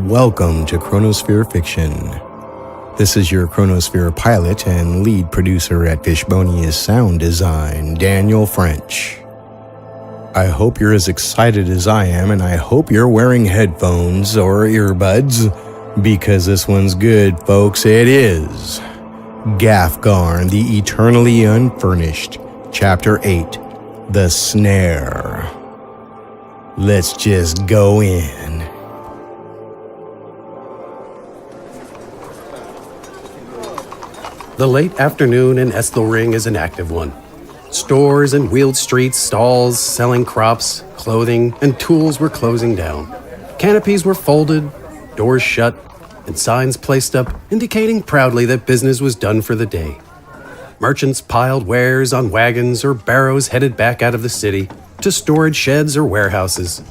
Welcome to Chronosphere Fiction. This is your Chronosphere pilot and lead producer at Fishbonius Sound Design, Daniel French. I hope you're as excited as I am, and I hope you're wearing headphones or earbuds, because this one's good, folks. It is Gafgarn, the Eternally Unfurnished, Chapter 8, The Snare. Let's just go in. The late afternoon in Esthelring is an active one. Stores and wheeled streets, stalls selling crops, clothing, and tools were closing down. Canopies were folded, doors shut, and signs placed up indicating proudly that business was done for the day. Merchants piled wares on wagons or barrows headed back out of the city to storage sheds or warehouses.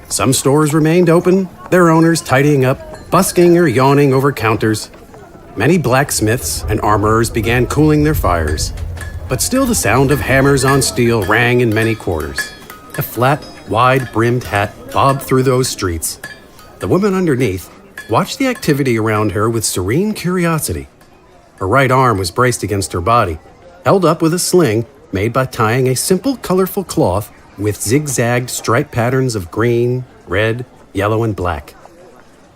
Some stores remained open, their owners tidying up, busking or yawning over counters. Many blacksmiths and armorers began cooling their fires, but still the sound of hammers on steel rang in many quarters. A flat, wide-brimmed hat bobbed through those streets. The woman underneath watched the activity around her with serene curiosity. Her right arm was braced against her body, held up with a sling made by tying a simple, colorful cloth with zigzagged stripe patterns of green, red, yellow, and black.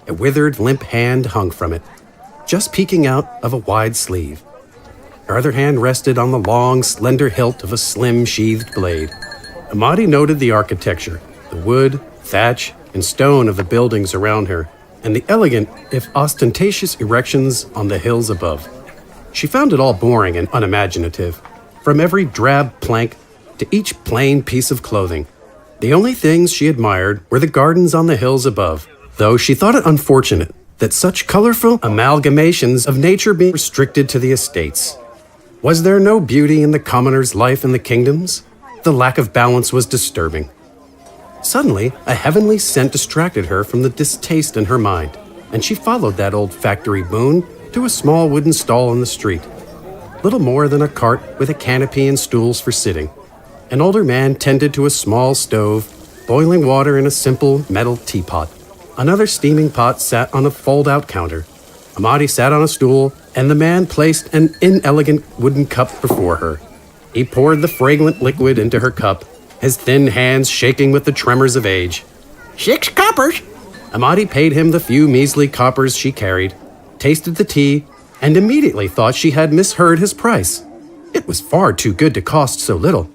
A withered, limp hand hung from it, just peeking out of a wide sleeve. Her other hand rested on the long, slender hilt of a slim, sheathed blade. Imadi noted the architecture, the wood, thatch, and stone of the buildings around her, and the elegant, if ostentatious, erections on the hills above. She found it all boring and unimaginative, from every drab plank to each plain piece of clothing. The only things she admired were the gardens on the hills above, though she thought it unfortunate that such colorful amalgamations of nature be restricted to the estates. Was there no beauty in the commoner's life in the kingdoms? The lack of balance was disturbing. Suddenly, a heavenly scent distracted her from the distaste in her mind, and she followed that old factory boon to a small wooden stall in the street. Little more than a cart with a canopy and stools for sitting. An older man tended to a small stove, boiling water in a simple metal teapot. Another steaming pot sat on a fold-out counter. Imadi sat on a stool, and the man placed an inelegant wooden cup before her. He poured the fragrant liquid into her cup, his thin hands shaking with the tremors of age. 6 coppers! Imadi paid him the few measly coppers she carried, tasted the tea, and immediately thought she had misheard his price. It was far too good to cost so little.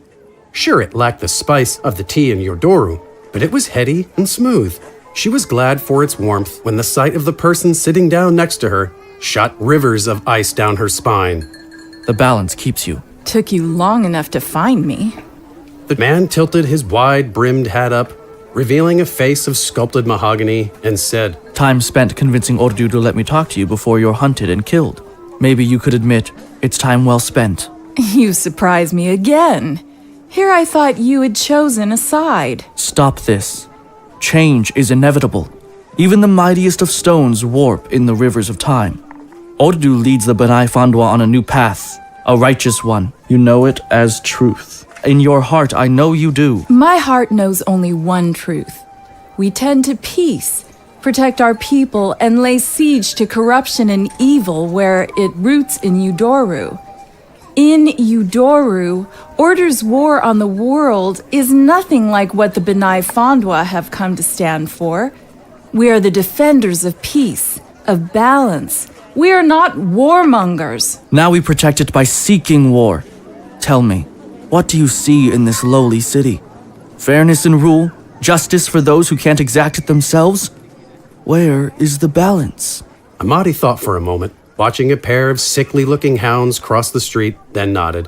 Sure, it lacked the spice of the tea in Yodoru, but it was heady and smooth. She was glad for its warmth when the sight of the person sitting down next to her shot rivers of ice down her spine. The balance keeps you. Took you long enough to find me. The man tilted his wide-brimmed hat up, revealing a face of sculpted mahogany, and said, Time spent convincing Ordu to let me talk to you before you're hunted and killed. Maybe you could admit it's time well spent. You surprise me again. Here I thought you had chosen a side. Stop this. Change is inevitable. Even the mightiest of stones warp in the rivers of time. Ordu leads the Benai Fandwa on a new path, a righteous one. You know it as truth. In your heart, I know you do. My heart knows only one truth. We tend to peace, protect our people, and lay siege to corruption and evil where it roots in Yodoru. In Yodoru, Order's war on the world is nothing like what the Benai Fandwa have come to stand for. We are the defenders of peace, of balance. We are not warmongers. Now we protect it by seeking war. Tell me, what do you see in this lowly city? Fairness in rule? Justice for those who can't exact it themselves? Where is the balance? Imadi thought for a moment, watching a pair of sickly-looking hounds cross the street, then nodded.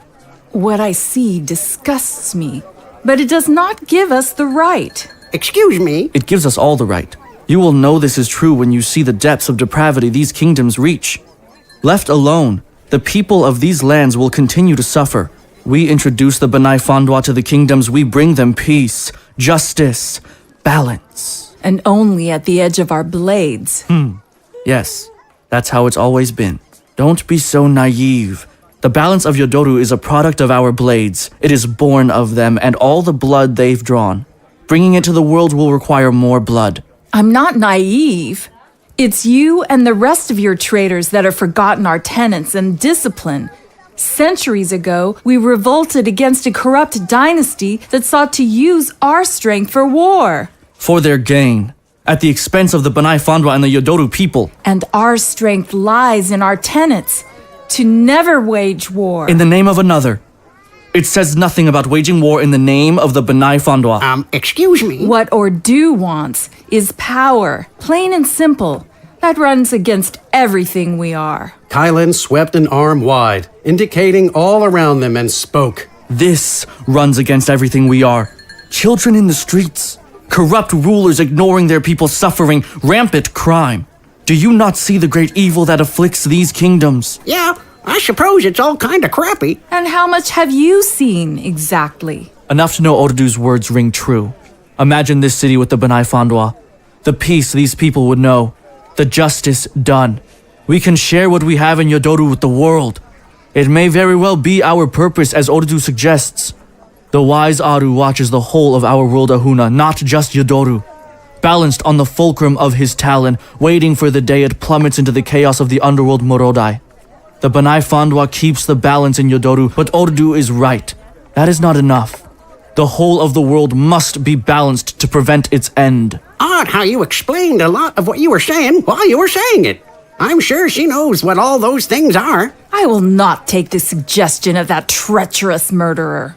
What I see disgusts me, but it does not give us the right. Excuse me? It gives us all the right. You will know this is true when you see the depths of depravity these kingdoms reach. Left alone, the people of these lands will continue to suffer. We introduce the Benai Fandwa to the kingdoms, we bring them peace, justice, balance. And only at the edge of our blades. Yes, that's how it's always been. Don't be so naive. The balance of Yodoru is a product of our blades. It is born of them and all the blood they've drawn. Bringing it to the world will require more blood. I'm not naive. It's you and the rest of your traitors that have forgotten our tenets and discipline. Centuries ago, we revolted against a corrupt dynasty that sought to use our strength for war. For their gain, at the expense of the Banai Fandwa and the Yodoru people. And our strength lies in our tenets, to never wage war. In the name of another. It says nothing about waging war in the name of the Banai Fandwa. Excuse me? What Ordu wants is power, plain and simple. That runs against everything we are. Kylan swept an arm wide, indicating all around them, and spoke. This runs against everything we are. Children in the streets, corrupt rulers ignoring their people's suffering, rampant crime. Do you not see the great evil that afflicts these kingdoms? Yeah, I suppose it's all kind of crappy. And how much have you seen, exactly? Enough to know Ordu's words ring true. Imagine this city with the Banai Fandwa. The peace these people would know. The justice done. We can share what we have in Yodoru with the world. It may very well be our purpose, as Ordu suggests. The wise Aru watches the whole of our world Ahuna, not just Yodoru. Balanced on the fulcrum of his talon, waiting for the day it plummets into the chaos of the underworld Morodai. The Banai Fandwa keeps the balance in Yodoru, but Ordu is right. That is not enough. The whole of the world must be balanced to prevent its end. Odd how you explained a lot of what you were saying while you were saying it. I'm sure she knows what all those things are. I will not take the suggestion of that treacherous murderer.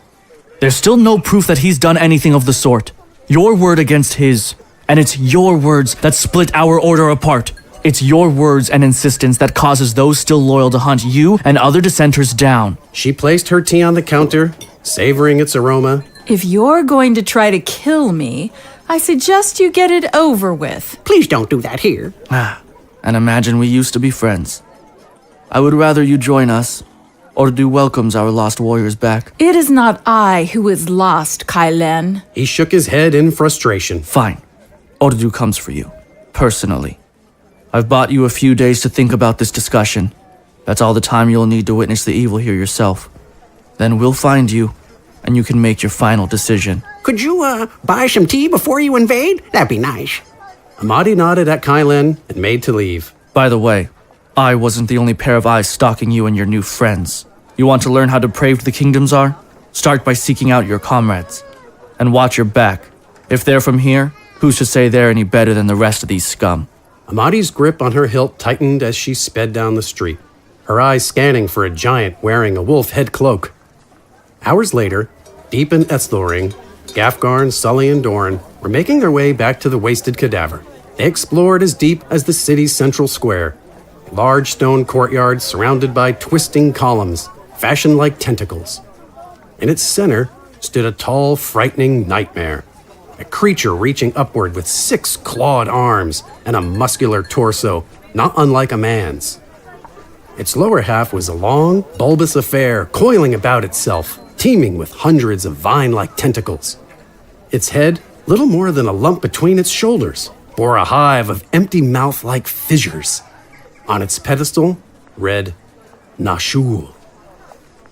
There's still no proof that he's done anything of the sort. Your word against his. And it's your words that split our order apart. It's your words and insistence that causes those still loyal to hunt you and other dissenters down. She placed her tea on the counter, savoring its aroma. If you're going to try to kill me, I suggest you get it over with. Please don't do that here. And imagine we used to be friends. I would rather you join us. Ordu welcomes our lost warriors back. It is not I who is lost, Kylen. He shook his head in frustration. Fine. Ordu comes for you. Personally. I've bought you a few days to think about this discussion. That's all the time you'll need to witness the evil here yourself. Then we'll find you, and you can make your final decision. Could you, buy some tea before you invade? That'd be nice. Imadi nodded at Kylan and made to leave. By the way, I wasn't the only pair of eyes stalking you and your new friends. You want to learn how depraved the kingdoms are? Start by seeking out your comrades. And watch your back. If they're from here, who's to say they're any better than the rest of these scum? Imadi's grip on her hilt tightened as she sped down the street, her eyes scanning for a giant wearing a wolf head cloak. Hours later, deep in Esthelring, Gafgarn, Sully, and Dorin were making their way back to the wasted cadaver. They explored as deep as the city's central square, a large stone courtyard surrounded by twisting columns, fashioned like tentacles. In its center stood a tall, frightening nightmare, a creature reaching upward with 6 clawed arms and a muscular torso, not unlike a man's. Its lower half was a long, bulbous affair coiling about itself, teeming with hundreds of vine-like tentacles. Its head, little more than a lump between its shoulders, bore a hive of empty mouth-like fissures. On its pedestal read, Nashul.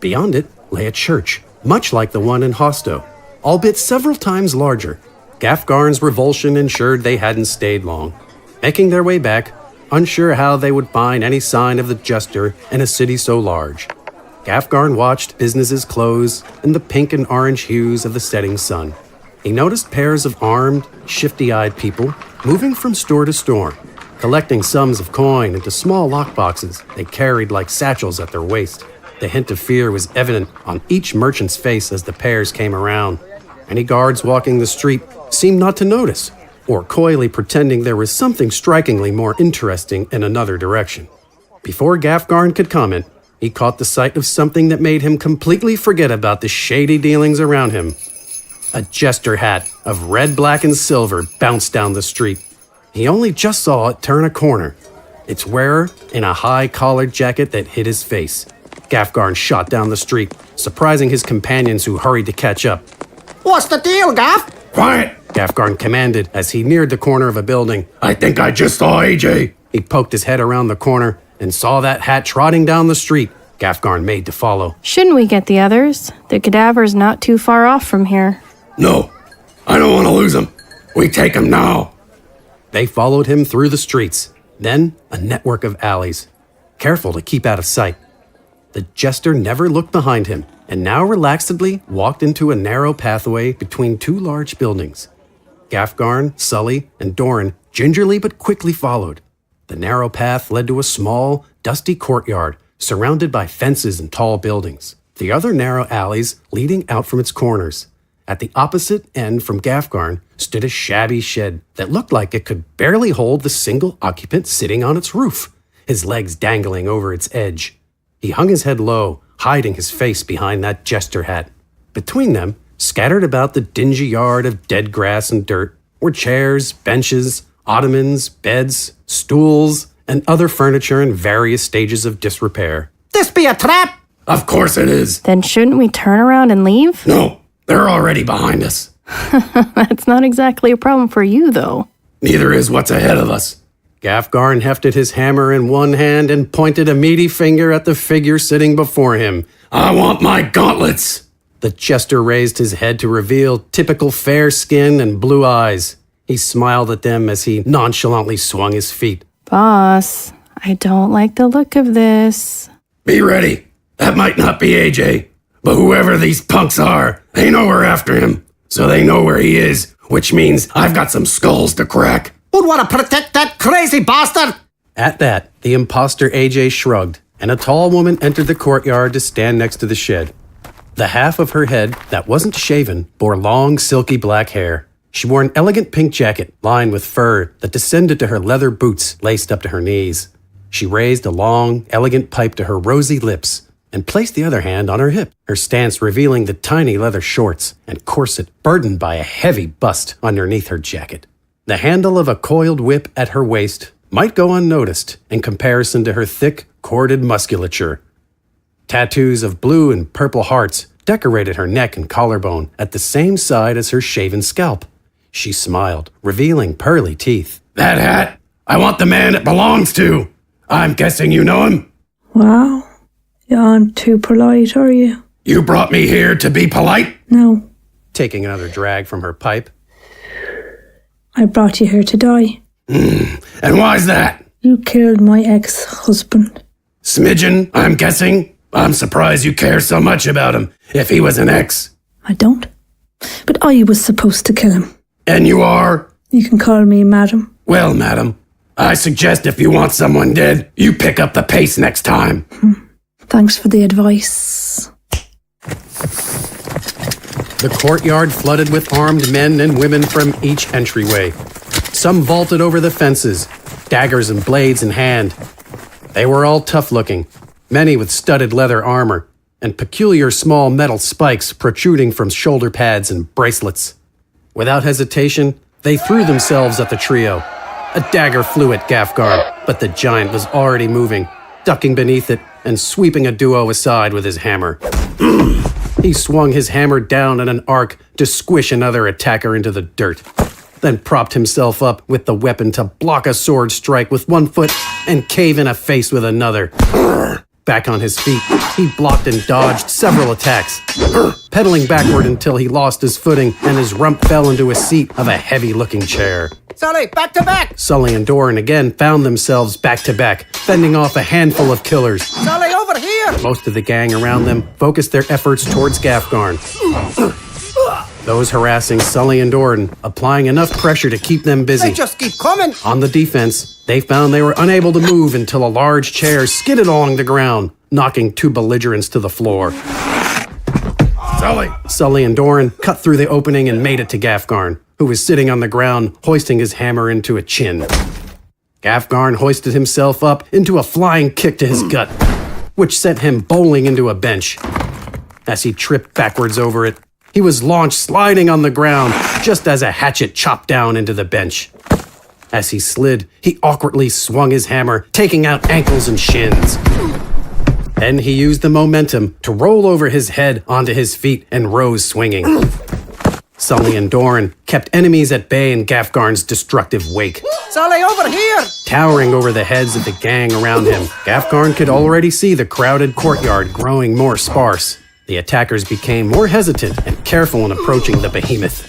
Beyond it lay a church, much like the one in Hosto, albeit several times larger. Gafgarn's revulsion ensured they hadn't stayed long. Making their way back, unsure how they would find any sign of the Jester in a city so large, Gafgarn watched businesses close in the pink and orange hues of the setting sun. He noticed pairs of armed, shifty-eyed people moving from store to store, collecting sums of coin into small lockboxes they carried like satchels at their waist. The hint of fear was evident on each merchant's face as the pairs came around. Any guards walking the street seemed not to notice, or coyly pretending there was something strikingly more interesting in another direction. Before Gafgarn could comment, he caught the sight of something that made him completely forget about the shady dealings around him. A jester hat of red, black, and silver bounced down the street. He only just saw it turn a corner, its wearer in a high-collared jacket that hid his face. Gafgarn shot down the street, surprising his companions who hurried to catch up. What's the deal, Gaff? Quiet! Gafgarn commanded as he neared the corner of a building. I think I just saw AJ. He poked his head around the corner and saw that hat trotting down the street. Gafgarn made to follow. Shouldn't we get the others? The cadaver's not too far off from here. No, I don't want to lose him. We take him now. They followed him through the streets, then a network of alleys, careful to keep out of sight. The jester never looked behind him, and now relaxedly walked into a narrow pathway between two large buildings. Gafgarn, Sully, and Dorin gingerly but quickly followed. The narrow path led to a small, dusty courtyard surrounded by fences and tall buildings, the other narrow alleys leading out from its corners. At the opposite end from Gafgarn stood a shabby shed that looked like it could barely hold the single occupant sitting on its roof, his legs dangling over its edge. He hung his head low, hiding his face behind that jester hat. Between them, scattered about the dingy yard of dead grass and dirt, were chairs, benches, ottomans, beds, stools, and other furniture in various stages of disrepair. This be a trap? Of course it is. Then shouldn't we turn around and leave? No, they're already behind us. That's not exactly a problem for you, though. Neither is what's ahead of us. Gafgarn hefted his hammer in one hand and pointed a meaty finger at the figure sitting before him. I want my gauntlets. The jester raised his head to reveal typical fair skin and blue eyes. He smiled at them as he nonchalantly swung his feet. Boss, I don't like the look of this. Be ready. That might not be AJ, but whoever these punks are, they know we're after him. So they know where he is, which means I've got some skulls to crack. Who'd want to protect that crazy bastard? At that, the imposter AJ shrugged, and a tall woman entered the courtyard to stand next to the shed. The half of her head that wasn't shaven bore long, silky black hair. She wore an elegant pink jacket lined with fur that descended to her leather boots laced up to her knees. She raised a long, elegant pipe to her rosy lips and placed the other hand on her hip, her stance revealing the tiny leather shorts and corset burdened by a heavy bust underneath her jacket. The handle of a coiled whip at her waist might go unnoticed in comparison to her thick, corded musculature. Tattoos of blue and purple hearts decorated her neck and collarbone at the same side as her shaven scalp. She smiled, revealing pearly teeth. That hat? I want the man it belongs to. I'm guessing you know him? Wow. You aren't too polite, are you? You brought me here to be polite? No. Taking another drag from her pipe. I brought you here to die. And why's that? You killed my ex-husband. Smidgen, I'm guessing? I'm surprised you care so much about him, if he was an ex. I don't. But I was supposed to kill him. And you are? You can call me Madam. Well, madam, I suggest if you want someone dead, you pick up the pace next time. Thanks for the advice. The courtyard flooded with armed men and women from each entryway. Some vaulted over the fences, daggers and blades in hand. They were all tough-looking, many with studded leather armor, and peculiar small metal spikes protruding from shoulder pads and bracelets. Without hesitation, they threw themselves at the trio. A dagger flew at Gafgarn, but the giant was already moving, ducking beneath it and sweeping a duo aside with his hammer. He swung his hammer down in an arc to squish another attacker into the dirt, then propped himself up with the weapon to block a sword strike with one foot and cave in a face with another. Back on his feet, he blocked and dodged several attacks, pedaling backward until he lost his footing and his rump fell into a seat of a heavy-looking chair. Sully, back to back! Sully and Dorin again found themselves back-to-back, fending off a handful of killers. Sully, over here! Most of the gang around them focused their efforts towards Gafgarn. Those harassing Sully and Dorin, applying enough pressure to keep them busy. They just keep coming! On the defense, they found they were unable to move until a large chair skidded along the ground, knocking two belligerents to the floor. Sully and Dorin cut through the opening and made it to Gafgarn, who was sitting on the ground, hoisting his hammer into a chin. Gafgarn hoisted himself up into a flying kick to his gut, which sent him bowling into a bench. As he tripped backwards over it, he was launched sliding on the ground just as a hatchet chopped down into the bench. As he slid, he awkwardly swung his hammer, taking out ankles and shins. Then he used the momentum to roll over his head onto his feet and rose swinging. Sully and Dorin kept enemies at bay in Gafgarn's destructive wake. Sully, over here! Towering over the heads of the gang around him, Gafgarn could already see the crowded courtyard growing more sparse. The attackers became more hesitant and careful in approaching the behemoth.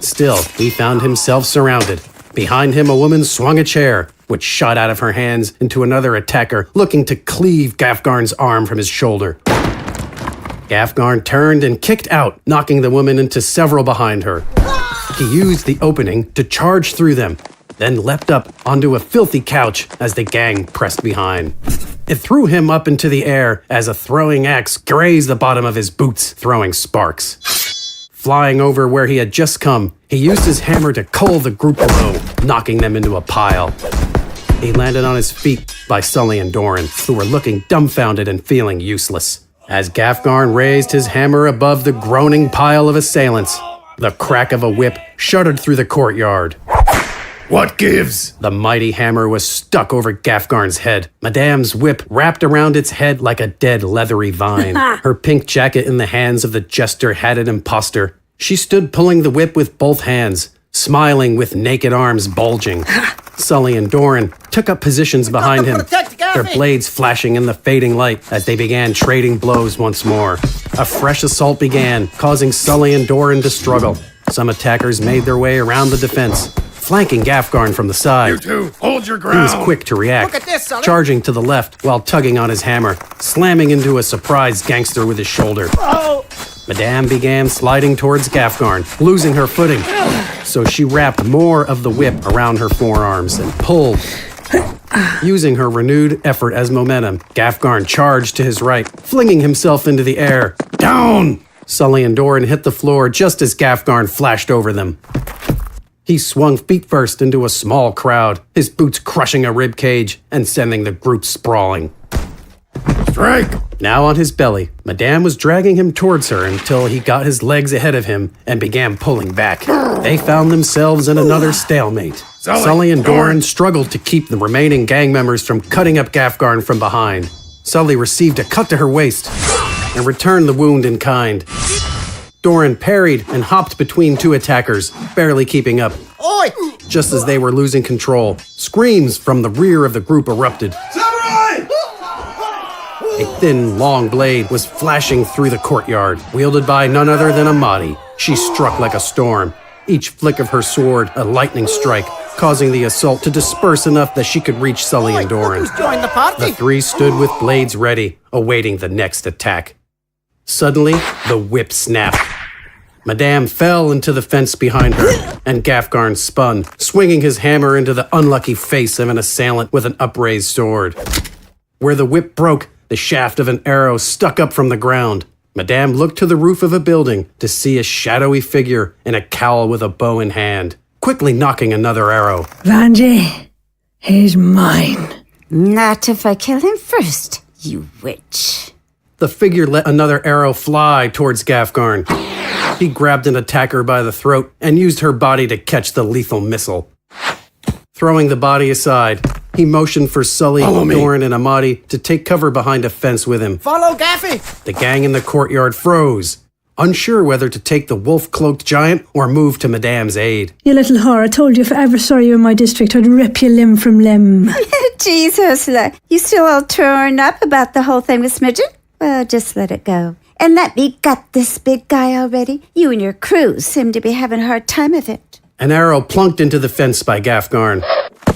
Still, he found himself surrounded. Behind him, a woman swung a chair, which shot out of her hands into another attacker looking to cleave Gafgarn's arm from his shoulder. Gafgarn turned and kicked out, knocking the woman into several behind her. He used the opening to charge through them, then leapt up onto a filthy couch as the gang pressed behind. It threw him up into the air as a throwing axe grazed the bottom of his boots, throwing sparks. Flying over where he had just come, he used his hammer to cull the group below, knocking them into a pile. He landed on his feet by Sully and Dorin, who were looking dumbfounded and feeling useless. As Gafgarn raised his hammer above the groaning pile of assailants, the crack of a whip shuddered through the courtyard. What gives? The mighty hammer was stuck over Gafgarn's head. Madame's whip wrapped around its head like a dead leathery vine. Her pink jacket in the hands of the jester-hatted imposter. She stood pulling the whip with both hands, smiling with naked arms bulging. Sully and Dorin took up positions behind him, their blades flashing in the fading light as they began trading blows once more. A fresh assault began, causing Sully and Dorin to struggle. Some attackers made their way around the defense, flanking Gafgarn from the side. You two, hold your He ground. was quick to react, Look at this, Sully. charging to the left while tugging on his hammer, slamming into a surprised gangster with his shoulder. Madame began sliding towards Gafgarn, losing her footing. So she wrapped more of the whip around her forearms and pulled. Using her renewed effort as momentum, Gafgarn charged to his right, flinging himself into the air. Down! Sully and Dorin hit the floor just as Gafgarn flashed over them. He swung feet first into a small crowd, his boots crushing a rib cage and sending the group sprawling. Strike! Now on his belly, Madame was dragging him towards her until he got his legs ahead of him and began pulling back. They found themselves in another stalemate. Sully and Dorin struggled to keep the remaining gang members from cutting up Gafgarn from behind. Sully received a cut to her waist and returned the wound in kind. Dorin parried and hopped between two attackers, barely keeping up. Oi! Just as they were losing control, screams from the rear of the group erupted. A thin, long blade was flashing through the courtyard, wielded by none other than Imadi. She struck like a storm, each flick of her sword a lightning strike, causing the assault to disperse enough that she could reach Sully and Dorin. Who's joined the party? The three stood with blades ready, awaiting the next attack. Suddenly, the whip snapped. Madame fell into the fence behind her, and Gafgarn spun, swinging his hammer into the unlucky face of an assailant with an upraised sword. Where the whip broke, the shaft of an arrow stuck up from the ground. Madame looked to the roof of a building to see a shadowy figure in a cowl with a bow in hand, quickly knocking another arrow. Vangie, he's mine. Not if I kill him first, you witch. The figure let another arrow fly towards Gafgarn. He grabbed an attacker by the throat and used her body to catch the lethal missile. Throwing the body aside, he motioned for Sully, Dorin, and Imadi to take cover behind a fence with him. Follow Gaffy! The gang in the courtyard froze, unsure whether to take the wolf-cloaked giant or move to Madame's aid. You little whore, I told you if I ever saw you in my district, I'd rip you limb from limb. Jeez, Ursula, you still all torn up about the whole thing with Smidgen? Well, just let it go. And let me gut this big guy already. You and your crew seem to be having a hard time of it. An arrow plunked into the fence by Gafgarn.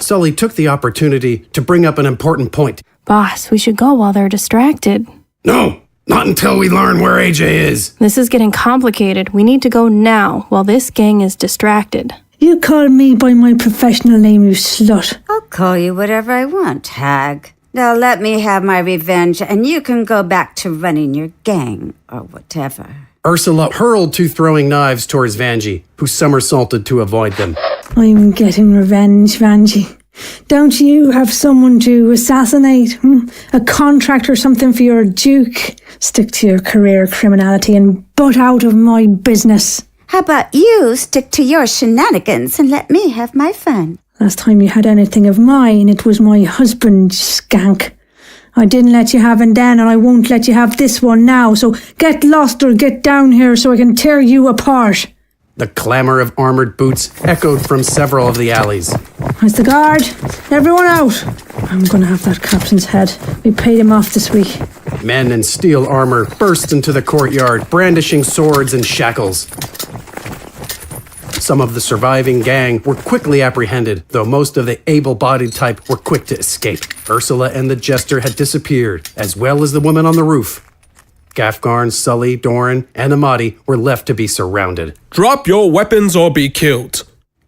Sully took the opportunity to bring up an important point. Boss, we should go while they're distracted. No, not until we learn where AJ is. This is getting complicated. We need to go now while this gang is distracted. You call me by my professional name, you slut. I'll call you whatever I want, hag. Now let me have my revenge and you can go back to running your gang or whatever. Ursula hurled two throwing knives towards Vangie, who somersaulted to avoid them. I'm getting revenge, Vangie. Don't you have someone to assassinate? A contract or something for your duke? Stick to your career criminality and butt out of my business. How about you stick to your shenanigans and let me have my fun? Last time you had anything of mine, it was my husband, skank. I didn't let you have him then, and I won't let you have this one now, so get lost or get down here so I can tear you apart. The clamor of armored boots echoed from several of the alleys. Where's the guard? Everyone out! I'm gonna have that captain's head. We paid him off this week. Men in steel armor burst into the courtyard, brandishing swords and shackles. Some of the surviving gang were quickly apprehended, though most of the able-bodied type were quick to escape. Ursula and the Jester had disappeared, as well as the woman on the roof. Gafgarn, Sully, Dorin, and Imadi were left to be surrounded. Drop your weapons or be killed.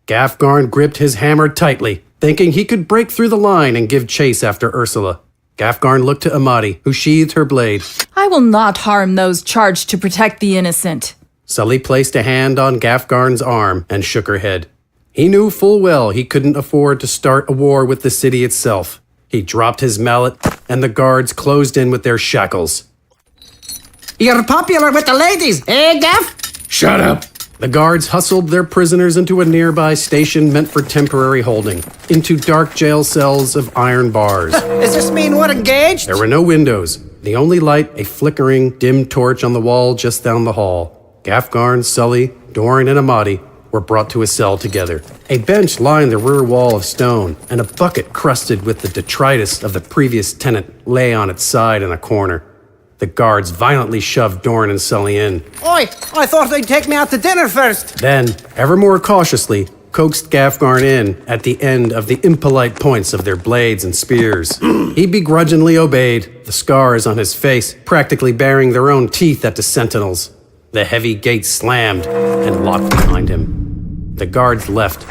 Gafgarn gripped his hammer tightly, thinking he could break through the line and give chase after Ursula. Gafgarn looked to Imadi, who sheathed her blade. I will not harm those charged to protect the innocent. Sully placed a hand on Gafgarn's arm and shook her head. He knew full well he couldn't afford to start a war with the city itself. He dropped his mallet, and the guards closed in with their shackles. You're popular with the ladies, eh, Gaff? Shut up. The guards hustled their prisoners into a nearby station meant for temporary holding, into dark jail cells of iron bars. Does this mean we're engaged? There were no windows. The only light, a flickering, dim torch on the wall just down the hall. Gafgarn, Sully, Dorin, and Imadi were brought to a cell together. A bench lined the rear wall of stone, and a bucket crusted with the detritus of the previous tenant lay on its side in a corner. The guards violently shoved Dorin and Sully in. Oi, I thought they'd take me out to dinner first. Then, ever more cautiously, coaxed Gafgarn in at the end of the impolite points of their blades and spears. He begrudgingly obeyed, the scars on his face practically baring their own teeth at the sentinels. The heavy gate slammed and locked behind him. The guards left.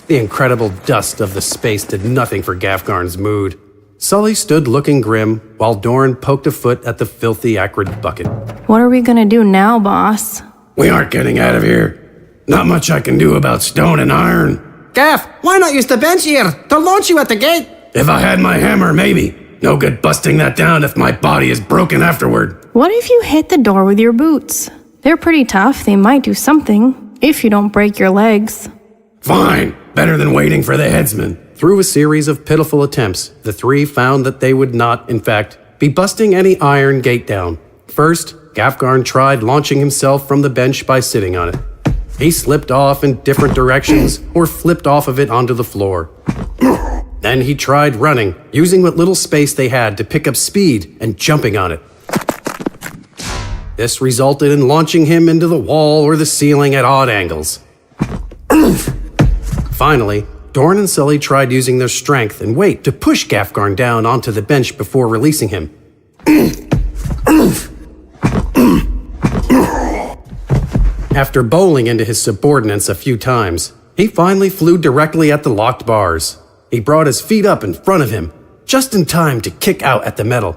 The incredible dust of the space did nothing for Gafgarn's mood. Sully stood looking grim, while Dorin poked a foot at the filthy, acrid bucket. What are we gonna do now, boss? We aren't getting out of here. Not much I can do about stone and iron. Gaff, why not use the bench here to launch you at the gate? If I had my hammer, maybe. No good busting that down if my body is broken afterward. What if you hit the door with your boots? They're pretty tough. They might do something, if you don't break your legs. Fine. Better than waiting for the headsman. Through a series of pitiful attempts, the three found that they would not, in fact, be busting any iron gate down. First, Gafgarn tried launching himself from the bench by sitting on it. He slipped off in different directions or flipped off of it onto the floor. Then he tried running, using what little space they had to pick up speed and jumping on it. This resulted in launching him into the wall or the ceiling at odd angles. Finally, Dorin and Sully tried using their strength and weight to push Gafgarn down onto the bench before releasing him. After bowling into his subordinates a few times, he finally flew directly at the locked bars. He brought his feet up in front of him, just in time to kick out at the metal.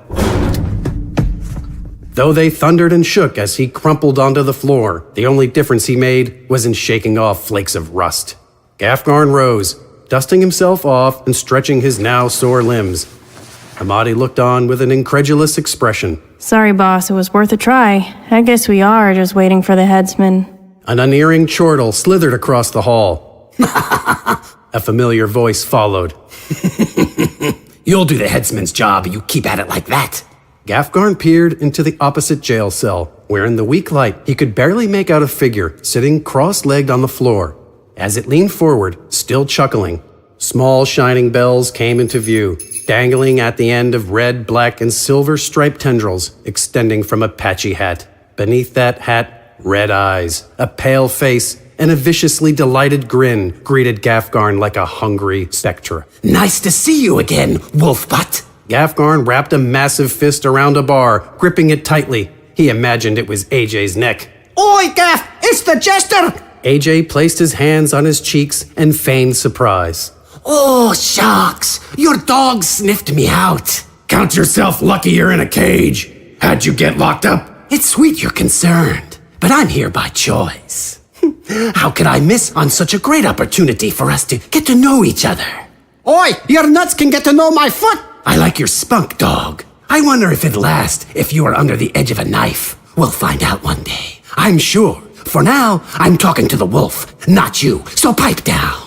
Though they thundered and shook as he crumpled onto the floor, the only difference he made was in shaking off flakes of rust. Gafgarn rose, dusting himself off and stretching his now sore limbs. Imadi looked on with an incredulous expression. Sorry, boss, it was worth a try. I guess we are just waiting for the headsman. An unerring chortle slithered across the hall. A familiar voice followed. You'll do the headsman's job, you keep at it like that. Gafgarn peered into the opposite jail cell, where in the weak light he could barely make out a figure sitting cross-legged on the floor. As it leaned forward, still chuckling, small shining bells came into view, dangling at the end of red, black, and silver striped tendrils extending from a patchy hat. Beneath that hat, red eyes, a pale face, and a viciously delighted grin greeted Gafgarn like a hungry spectre. Nice to see you again, wolf butt. Gafgarn wrapped a massive fist around a bar, gripping it tightly. He imagined it was AJ's neck. Oi, Gaff, it's the Jester! AJ placed his hands on his cheeks and feigned surprise. Oh, shucks, your dog sniffed me out. Count yourself lucky you're in a cage. How'd you get locked up? It's sweet you're concerned, but I'm here by choice. How could I miss on such a great opportunity for us to get to know each other? Oi, your nuts can get to know my foot! I like your spunk, dog. I wonder if it'd last if you were under the edge of a knife. We'll find out one day, I'm sure. For now, I'm talking to the wolf, not you, so pipe down.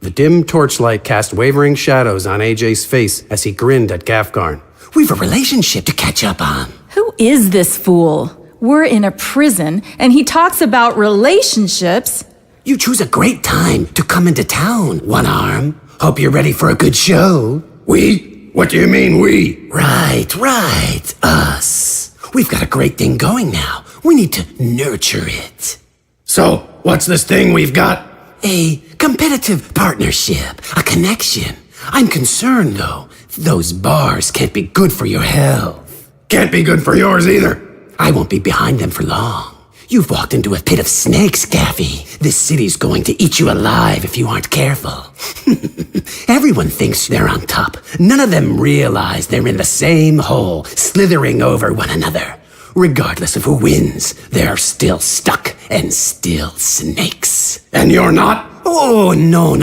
The dim torchlight cast wavering shadows on AJ's face as he grinned at Gafgarn. We've a relationship to catch up on. Who is this fool? We're in a prison, and he talks about relationships. You choose a great time to come into town, One Arm. Hope you're ready for a good show. We? What do you mean, we? Right, us. We've got a great thing going now. We need to nurture it. So, what's this thing we've got? a competitive partnership, a connection. I'm concerned, though. Those bars can't be good for your health. Can't be good for yours either. I won't be behind them for long. You've walked into a pit of snakes, Gaffy. This city's going to eat you alive if you aren't careful. Everyone thinks they're on top. None of them realize they're in the same hole, slithering over one another. Regardless of who wins, they're still stuck and still snakes. And you're not? Oh, no.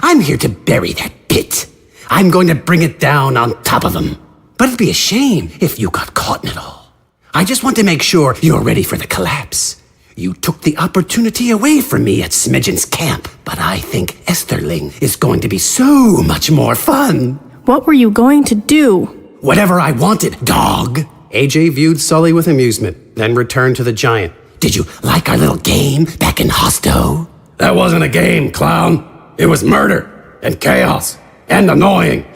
I'm here to bury that pit. I'm going to bring it down on top of them. But it'd be a shame if you got caught in it all. I just want to make sure you're ready for the collapse. You took the opportunity away from me at Smidgen's camp, but I think Esthelring is going to be so much more fun. What were you going to do? Whatever I wanted, dog. AJ viewed Sully with amusement, then returned to the giant. Did you like our little game back in Hosto? That wasn't a game, clown. It was murder and chaos and annoying.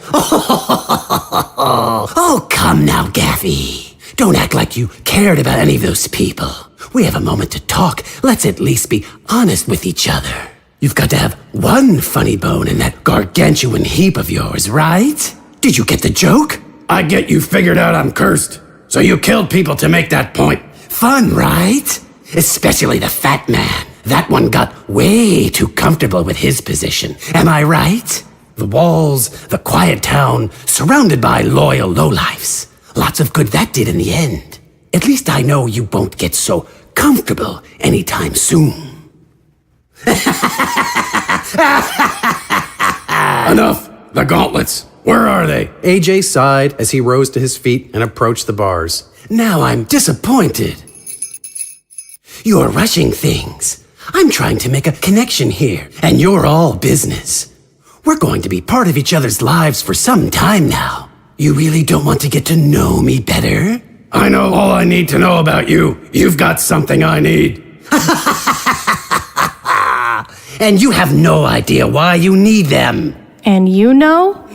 Oh, come now, Gaffy. Don't act like you cared about any of those people. We have a moment to talk. Let's at least be honest with each other. You've got to have one funny bone in that gargantuan heap of yours, right? Did you get the joke? I get you figured out I'm cursed. So you killed people to make that point. Fun, right? Especially the fat man. That one got way too comfortable with his position. Am I right? The walls, the quiet town, surrounded by loyal lowlifes. Lots of good that did in the end. At least I know you won't get so comfortable anytime soon. Enough! The gauntlets. Where are they? AJ sighed as he rose to his feet and approached the bars. Now I'm disappointed. You're rushing things. I'm trying to make a connection here, and you're all business. We're going to be part of each other's lives for some time now. You really don't want to get to know me better? I know all I need to know about you. You've got something I need. And you have no idea why you need them. And you know?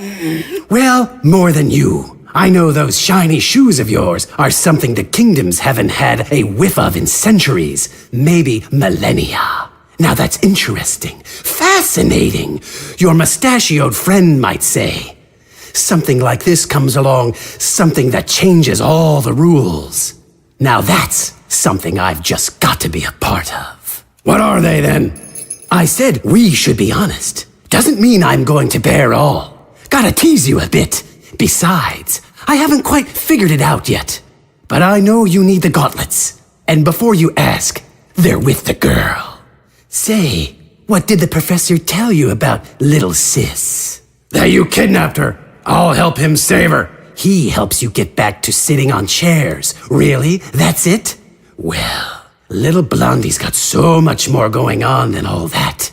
Well, more than you. I know those shiny shoes of yours are something the kingdoms haven't had a whiff of in centuries, maybe millennia. Now that's interesting, fascinating. Your mustachioed friend might say. Something like this comes along, something that changes all the rules. Now that's something I've just got to be a part of. What are they then? I said we should be honest. Doesn't mean I'm going to bear all. Gotta tease you a bit. Besides, I haven't quite figured it out yet. But I know you need the gauntlets. And before you ask, they're with the girl. Say, what did the professor tell you about little sis? That you kidnapped her. I'll help him save her. He helps you get back to sitting on chairs. Really? That's it? Well, little Blondie's got so much more going on than all that.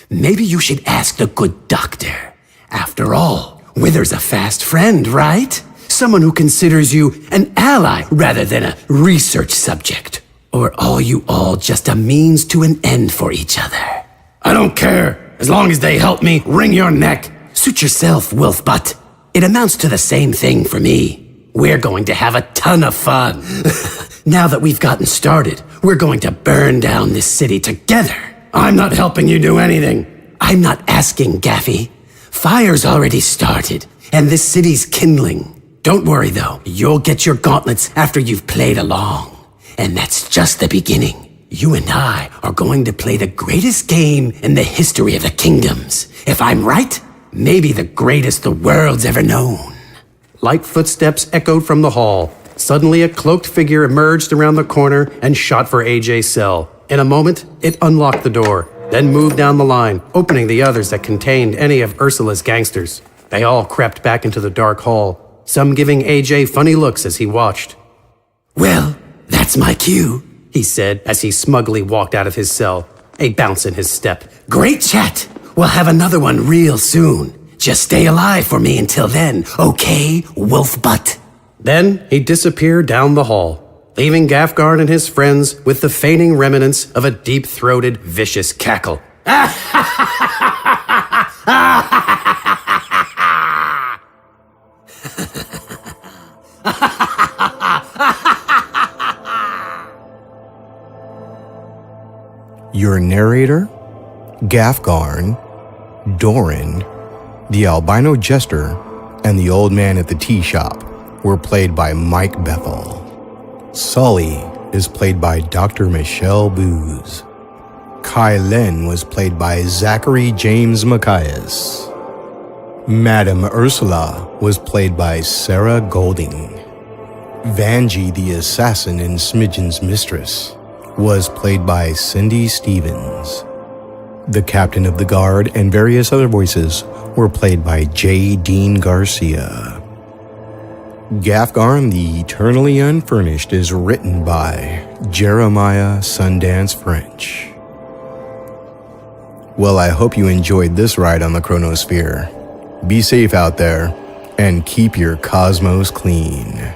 Maybe you should ask the good doctor. After all, Wither's a fast friend, right? Someone who considers you an ally rather than a research subject. Or are you all just a means to an end for each other? I don't care. As long as they help me wring your neck. Suit yourself, Wolfbutt. It amounts to the same thing for me. We're going to have a ton of fun. Now that we've gotten started, we're going to burn down this city together. I'm not helping you do anything. I'm not asking, Gaffy. Fire's already started, and this city's kindling. Don't worry, though. You'll get your gauntlets after you've played along. And that's just the beginning. You and I are going to play the greatest game in the history of the kingdoms. If I'm right, maybe the greatest the world's ever known. Light footsteps echoed from the hall. Suddenly, a cloaked figure emerged around the corner and shot for AJ's cell. In a moment, it unlocked the door, then moved down the line, opening the others that contained any of Ursula's gangsters. They all crept back into the dark hall, some giving AJ funny looks as he watched. Well, that's my cue, he said as he smugly walked out of his cell, a bounce in his step. Great chat. We'll have another one real soon. Just stay alive for me until then, okay, Wolfbutt? Then he disappeared down the hall, leaving Gafgarn and his friends with the fading remnants of a deep-throated, vicious cackle. Your narrator, Gafgarn, Dorin, the Albino Jester, and the old man at the tea shop were played by Mike Bethel. Sully is played by Dr. Michelle Booz. Kai Len was played by Zachary James Macias. Madam Ursula was played by Sarah Golding. Vangie, the assassin and Smidgen's mistress, was played by Cindy Stevens. The captain of the guard and various other voices were played by J. Dean Garcia. Gafgarn, the Eternally Unfurnished, is written by Jeremiah Sundance French. Well, I hope you enjoyed this ride on the Chronosphere. Be safe out there, and keep your cosmos clean.